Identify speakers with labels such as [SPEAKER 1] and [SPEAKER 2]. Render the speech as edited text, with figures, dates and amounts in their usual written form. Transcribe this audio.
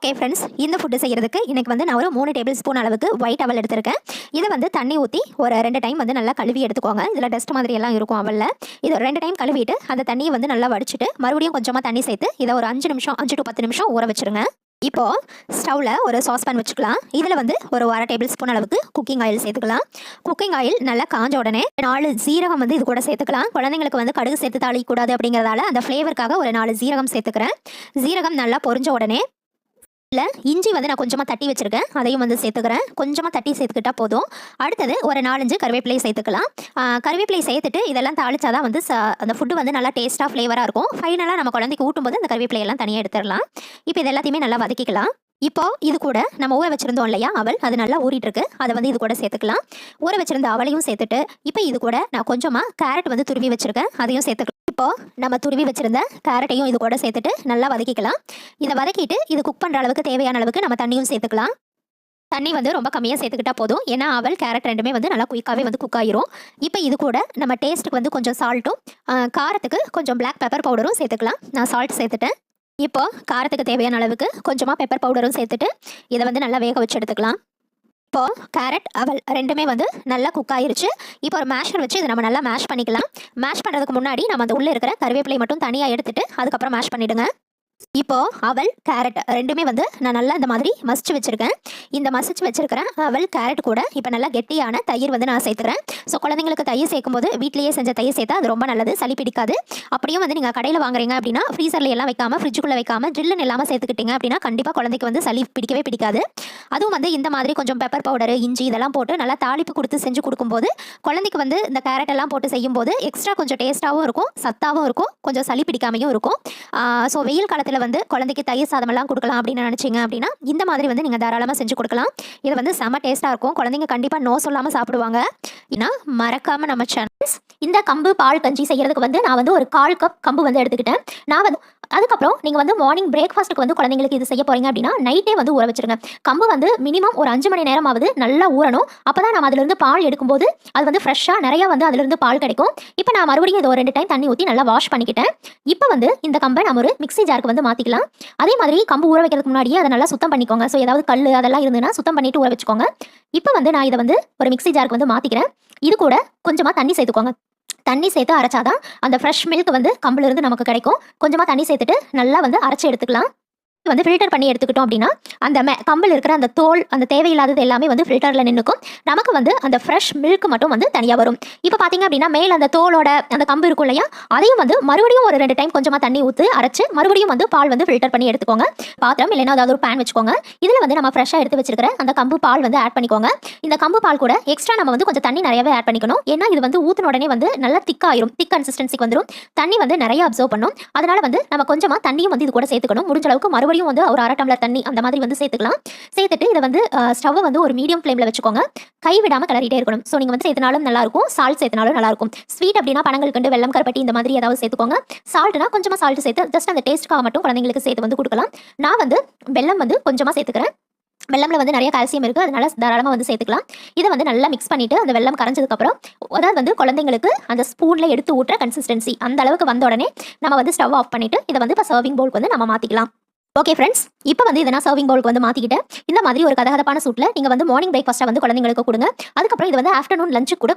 [SPEAKER 1] Okay friends, இந்த food செய்கிறதுக்கு இன்றைக்கி வந்து நான் ஒரு 3 டேபிள் ஸ்பூன் அளவுக்கு ஒயிட் அவல் எடுத்திருக்கேன். இதை வந்து தண்ணி ஊற்றி ஒரு 2 டைம் வந்து நல்லா கழுவி எடுத்துக்கோங்க. இதில் டஸ்ட் மாதிரி எல்லாம் இருக்கும் அவலில். இது ஒரு 2 டைம் கழுவிட்டு அந்த தண்ணியை வந்து நல்லா வடிச்சிட்டு மறுபடியும் கொஞ்சமாக தண்ணி சேர்த்து இதை ஒரு 5 நிமிஷம் 5 to 10 நிமிஷம் ஊற வச்சுருங்க. இப்போது ஸ்டவ்வில் ஒரு சாஸ்பேன் வச்சுக்கலாம். இதில் வந்து ஒரு 1/2 டேபிள் ஸ்பூன் அளவுக்கு குக்கிங் ஆயில் சேர்த்துக்கலாம். குக்கிங் ஆயில் நல்லா காஞ்ச உடனே 4 ஜீரகம் வந்து இது கூட சேர்த்துக்கலாம். குழந்தைங்களுக்கு வந்து கடுகு சேர்த்து தாளிக்கூடாது அப்படிங்கிறதால அந்த ஃப்ளேவருக்காக ஒரு 4 ஜீரகம் சேர்த்துக்கிறேன். ஜீரகம் நல்லா பொரிஞ்ச உடனே இல்லை இஞ்சி வந்து நான் கொஞ்சமாக தட்டி வச்சுருக்கேன், அதையும் வந்து சேர்த்துக்கிறேன். கொஞ்சமாக தட்டி சேர்த்துக்கிட்டா போதும். அடுத்தது ஒரு 4-5 கருவேப்பிலை சேர்த்துக்கலாம். கருவேப்பிலை சேர்த்துட்டு இதெல்லாம் தாளிச்சாதான் வந்து அந்த ஃபுட்டு வந்து நல்லா டேஸ்ட்டாக ஃப்ளேவராக இருக்கும். ஃபைனலாக நம்ம குழந்தைக்கு ஊட்டும்போது அந்த கருவேப்பிலையெல்லாம் தனியாக எடுத்துடலாம். இப்போ இது எல்லாத்தையுமே நல்லா வதக்கிக்கலாம். இப்போ இது கூட நம்ம ஊற வச்சிருந்தோம் இல்லையா அவல், அது நல்லா ஊறிட்டு இருக்கு. அதை வந்து இது கூட சேர்த்துக்கலாம். ஊற வச்சிருந்த அவளையும் சேர்த்துட்டு இப்போ இது கூட நான் கொஞ்சமாக கேரட் வந்து துருவி வச்சிருக்கேன், அதையும் சேர்த்துக்கலாம். இப்போ நம்ம துருவி வச்சிருந்த கேரட்டையும் இது கூட சேர்த்துட்டு நல்லா வதக்கிக்கலாம். இதை வதக்கிட்டு இது குக் பண்ணுற அளவுக்கு தேவையான அளவுக்கு நம்ம தண்ணியும் சேர்த்துக்கலாம். தண்ணி வந்து ரொம்ப கம்மியாக சேர்த்துக்கிட்டா போதும், ஏன்னா அவல் கேரட் ரெண்டுமே வந்து நல்லா குயிக்காகவே வந்து குக் ஆகிரும். இப்போ இது கூட நம்ம டேஸ்ட்டுக்கு வந்து கொஞ்சம் சால்ட்டும் காரத்துக்கு கொஞ்சம் பிளாக் பெப்பர் பவுடரும் சேர்த்துக்கலாம். நான் சால்ட் சேர்த்துட்டேன். இப்போ காரத்துக்கு தேவையான அளவுக்கு கொஞ்சமாக பெப்பர் பவுடரும் சேர்த்துட்டு இதை வந்து நல்லா வேக வச்சு எடுத்துக்கலாம். இப்போது கேரட் அவல் ரெண்டுமே வந்து நல்லா குக் ஆயிருச்சு. இப்போ ஒரு மேஷர் வச்சு இதை நம்ம நல்லா மேஷ் பண்ணிக்கலாம். மேஷ் பண்ணுறதுக்கு முன்னாடி நம்ம அந்த உள்ளே இருக்கிற கருவேப்பிலை மட்டும் தனியாக எடுத்துட்டு அதுக்கப்புறம் மேஷ் பண்ணிவிடுங்க. இப்போது அவல் கேரட் ரெண்டுமே வந்து நான் நல்லா இந்த மாதிரி மசிச்சு வச்சுருக்கேன். இந்த மசிச்சு வச்சுருக்கிறேன் அவல் கேரட் கூட இப்போ நல்லா கெட்டியான தயிர் வந்து நான் சேர்த்துக்கிறேன். ஸோ குழந்தைங்களுக்கு தயிர் சேர்க்கும்போது வீட்லேயே செஞ்ச தயிர் சேர்த்தா அது ரொம்ப நல்லது, சளி பிடிக்காது. அப்படியும் வந்து நீங்கள் கடையில் வாங்குறீங்க அப்படின்னா ஃப்ரீசரில் எல்லாம் வைக்காமல் ஃப்ரிட்ஜுக்குள்ளே வைக்காமல் ஜில்லுன்னு இல்லாமல் சேர்த்துக்கிட்டீங்க அப்படின்னா கண்டிப்பாக குழந்தைக்கு வந்து சளி பிடிக்கவே பிடிக்காது. அதுவும் வந்து இந்த மாதிரி கொஞ்சம் பெப்பர் பவுடரு இஞ்சி இதெல்லாம் போட்டு நல்லா தாளிப்பு கொடுத்து செஞ்சு கொடுக்கும்போது குழந்தைக்கு வந்து இந்த கேரட் எல்லாம் போட்டு செய்யும்போது எக்ஸ்ட்ரா கொஞ்சம் டேஸ்ட்டாகவும் இருக்கும், சத்தாகவும் இருக்கும், கொஞ்சம் சளி பிடிக்காமையும் இருக்கும். ஸோ வெயில் காலத்தில் வந்து குழந்தைக்கு தயிர் சாதமெல்லாம் கொடுக்கலாம் அப்படின்னு நினச்சிங்க அப்படின்னா இந்த மாதிரி வந்து நீங்கள் தாராளமாக செஞ்சு கொடுக்கலாம். இது வந்து செம்ம டேஸ்ட்டாக இருக்கும். குழந்தைங்க கண்டிப்பாக நோ சொல்லாமல் சாப்பிடுவாங்க. ஏன்னா மறக்காமல் நம்ம சேனல்ஸ் இந்த கம்பு பால் கஞ்சி செய்கிறதுக்கு வந்து நான் வந்து ஒரு 1/4 கப் கம்பு வந்து எடுத்துக்கிட்டேன். நான் வந்து அதுக்கப்புறம் நீங்கள் வந்து மார்னிங் பிரேக்ஃபாஸ்ட்டுக்கு வந்து குழந்தைங்களுக்கு இது செய்ய போகிறீங்க அப்படின்னா நைட்டே வந்து ஊற வச்சுருங்க. கம்பு வந்து மினிமம் ஒரு 5 மணி நேரமாவது நல்லா ஊறணும். அப்போ தான் நம்ம அதிலிருந்து பால் எடுக்கும்போது அது வந்து ஃப்ரெஷ்ஷாக நிறையா வந்து அதிலிருந்து பால் கிடைக்கும். இப்போ நான் மறுபடியும் இதை ஒரு 2 டைம் தண்ணி ஊற்றி நல்லா வாஷ் பண்ணிக்கிட்டேன். இப்போ வந்து இந்த கம்பை நம்ம ஒரு மிக்ஸி ஜாருக்கு வந்து மாற்றிக்கலாம். அதே மாதிரி கம்பு ஊற வைக்கிறதுக்கு முன்னாடியே அதை நல்லா சுத்தம் பண்ணிக்கோங்க. ஸோ ஏதாவது கல் அதெல்லாம் இருந்துன்னா சுத்தம் பண்ணிட்டு ஊற வச்சுக்கோங்க. இப்போ வந்து நான் இதை வந்து ஒரு மிக்ஸி ஜாருக்கு வந்து மாற்றிக்கிறேன். இது கூட கொஞ்சமாக தண்ணி சேர்த்துக்கோங்க. தண்ணி சேர்த்து அரைச்சாதான் அந்த ஃப்ரெஷ் மில்க் வந்து கம்புலேருந்து நமக்கு கிடைக்கும். கொஞ்சமாக தண்ணி சேர்த்துட்டு நல்லா வந்து அரைச்சி எடுத்துக்கலாம். வந்து ஃபில்டர் பண்ணி எடுத்துக்கிட்டோம் அப்படின்னா அந்த கம்பில் இருக்கிற அந்த தோல் அந்த தேவையில்லாதது எல்லாமே வந்து ஃபில்டரில் நின்றுக்கும். நமக்கு வந்து அந்த ஃப்ரெஷ் மில்க் மட்டும் வந்து தனியாக வரும். இப்போ பார்த்தீங்க அப்படின்னா மேலே அந்த தோலோட அந்த கம்பு இருக்கும் இல்லையா, அதையும் வந்து மறுபடியும் ஒரு 2 டைம் கொஞ்சமாக தண்ணி ஊற்றி அரைச்சு மறுபடியும் வந்து பால் வந்து ஃபில்டர் பண்ணி எடுத்துக்கோங்க. பாத்திரம் இல்லைன்னா அதாவது ஒரு பேன் வச்சுக்கோங்க. இதில் வந்து நம்ம ஃப்ரெஷ்ஷாக எடுத்து வச்சிருக்கிற அந்த கம்பு பால் வந்து ஆட் பண்ணிக்கோங்க. இந்த கம்பு பால் கூட எக்ஸ்ட்ரா நம்ம வந்து கொஞ்சம் தண்ணி நிறையவே ஆட் பண்ணிக்கணும். ஏன்னா இது வந்து ஊற்றின உடனே வந்து நல்லா திக்காயிரும், திக் கன்சிஸ்டன்சிக்கு வந்துடும். தண்ணி வந்து நிறைய அப்சர்வ் பண்ணும். அதனால வந்து நம்ம கொஞ்சமாக தண்ணியும் வந்து இது கூட சேர்த்துக்கணும். முடிஞ்ச அளவுக்கு மறுபடியும் வந்து ஒரு 1/2 டம்ளர் தண்ணி அந்த மாதிரி வந்து சேர்த்துக்கலாம். சேர்த்துட்டு இதை வந்து ஸ்டவ் வந்து ஒரு மீடியம் ஃப்ளேமில் வச்சுக்கோங்க. கை விடாமல் கிளறிட்டே இருக்கணும். ஸோ நீங்கள் வந்து சேர்த்தனாலும் நல்லா இருக்கும், சால்ட் சேர்த்தனாலும் நல்லா இருக்கும். ஸ்வீட் அப்படின்னா பனங்கல்கண்டு வெல்லம் கருப்பட்டி இந்த மாதிரி ஏதாவது சேர்த்துக்கோங்க. சால்ட்னா கொஞ்சமாக சால்ட் சேர்த்து ஜஸ்ட் அந்த டேஸ்ட்டுக்காக மட்டும் குழந்தைங்களுக்கு சேர்த்து வந்து கொடுக்கலாம். நான் வந்து வெல்லம் வந்து கொஞ்சமாக சேர்த்துக்கிறேன். வெள்ளம்ல வந்து நிறைய கால்சியம் இருக்குது, அதனால தாராளமாக வந்து சேர்த்துக்கலாம். இதை வந்து நல்லா மிக்ஸ் பண்ணிவிட்டு அந்த வெள்ளம் கரைஞ்சதுக்கப்புறம் அதாவது வந்து குழந்தைங்களுக்கு அந்த ஸ்பூனில் எடுத்து ஊட்டுற கன்சிஸ்டன்சி அந்த அளவுக்கு வந்த உடனே நம்ம வந்து ஸ்டவ் ஆஃப் பண்ணிவிட்டு இதை வந்து இப்போ சர்விங் பவுலுக்கு வந்து நம்ம மாற்றிக்கலாம். ஓகே ஃப்ரெண்ட்ஸ், இப்போ வந்து இதை நான் சர்விங் பவுலுக்கு வந்து மாற்றிக்கிட்டேன். இந்த மாதிரி ஒரு கதகதப்பான சூட்டில் நீங்கள் வந்து மார்னிங் பிரேக்ஃபாஸ்ட்டாக வந்து குழந்தைங்களுக்கு கொடுங்க. அதுக்கப்புறம் இது வந்து ஆஃப்டர்நூன் லஞ்சுக்கு கூட